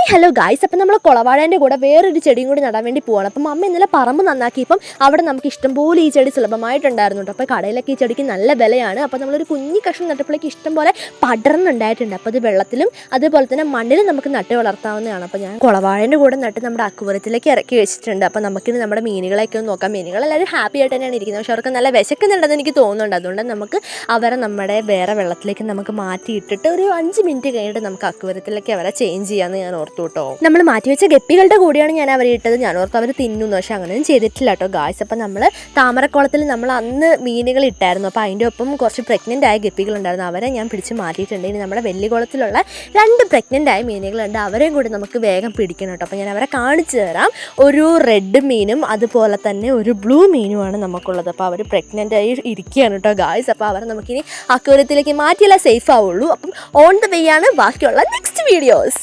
Hello guys, അപ്പം നമ്മൾ കുളവാഴേൻ്റെ കൂടെ വേറൊരു ചെടിയും കൂടി നടാൻ വേണ്ടി പോവാണ്. അപ്പം അമ്മ ഇന്നലെ പറമ്പ് നന്നാക്കിയപ്പം അവിടെ നമുക്ക് ഇഷ്ടംപോലെ ഈ ചെടി സുലഭമായിട്ടുണ്ടായിരുന്നു കേട്ടോ. അപ്പോൾ കടയിലൊക്കെ ഈ ചെടിക്ക് നല്ല വിലയാണ്. അപ്പോൾ നമ്മളൊരു കുഞ്ഞി കഷ്ണം നട്ടപ്പോഴേക്ക് ഇഷ്ടംപോലെ പടർന്നുണ്ടായിട്ടുണ്ട്. അപ്പോൾ അത് വെള്ളത്തിലും അതുപോലെ തന്നെ മണ്ണിലും നമുക്ക് നട്ട് വളർത്താവുന്നതാണ്. അപ്പോൾ ഞാൻ കുളവാഴേൻ്റെ കൂടെ നട്ട് നമ്മുടെ അക്വറിയത്തിലേക്ക് ഇറക്കി വെച്ചിട്ടുണ്ട്. അപ്പോൾ നമുക്കിനി നമ്മുടെ മീനുകളെയൊക്കെ ഒന്ന് നോക്കാം. മീനുകളെല്ലാവരും ഹാപ്പി ആയിട്ട് തന്നെയാണ് ഇരിക്കുന്നത്. പക്ഷേ അവർക്ക് നല്ല വിശക്കുന്നുണ്ടെന്ന് എനിക്ക് തോന്നുന്നുണ്ട്. അതുകൊണ്ട് നമുക്ക് അവരെ നമ്മുടെ വേറെ വെള്ളത്തിലേക്ക് നമുക്ക് മാറ്റിയിട്ടിട്ട് ഒരു 5 മിനിറ്റ് കഴിഞ്ഞിട്ട് നമുക്ക് അക്വറിയത്തിലേക്ക് അവരെ ചേഞ്ച് ചെയ്യാമെന്ന് ഞാൻ ഓർത്തു കേട്ടോ. നമ്മൾ മാറ്റിവെച്ച ഗപ്പികളുടെ കൂടെയാണ് ഞാൻ അവരെ ഇട്ടത്. ഞാൻ ഓർത്ത് അവർ തിന്നുന്നു, പക്ഷെ അങ്ങനെയും ചെയ്തിട്ടില്ല കേട്ടോ ഗായ്സ്. അപ്പം നമ്മൾ താമരക്കുളത്തിൽ നമ്മൾ അന്ന് മീനുകൾ ഇട്ടായിരുന്നു. അപ്പോൾ അതിൻ്റെ ഒപ്പം കുറച്ച് പ്രഗ്നൻ്റ് ആയ ഗപ്പികളുണ്ടായിരുന്നു. അവരെ ഞാൻ പിടിച്ച് മാറ്റിയിട്ടുണ്ട്. ഇനി നമ്മുടെ വലിയ കുളത്തിലുള്ള 2 പ്രഗ്നൻ്റ് ആയ മീനുകളുണ്ട്. അവരെയും കൂടി നമുക്ക് വേഗം പിടിക്കണം കേട്ടോ. അപ്പോൾ ഞാൻ അവരെ കാണിച്ചു തരാം. ഒരു റെഡ് മീനും അതുപോലെ തന്നെ ഒരു ബ്ലൂ മീനുമാണ് നമുക്കുള്ളത്. അപ്പോൾ അവർ പ്രഗ്നൻ്റ് ആയി ഇരിക്കുകയാണ് കേട്ടോ ഗായ്സ്. അപ്പോൾ അവരെ നമുക്കിനി അക്വേറിയത്തിലേക്ക് മാറ്റിയാലേ സേഫ് ആവുള്ളൂ. അപ്പം ഓൺ ദ വേ ആണ് ബാക്കിയുള്ള നെക്സ്റ്റ് വീഡിയോസ്.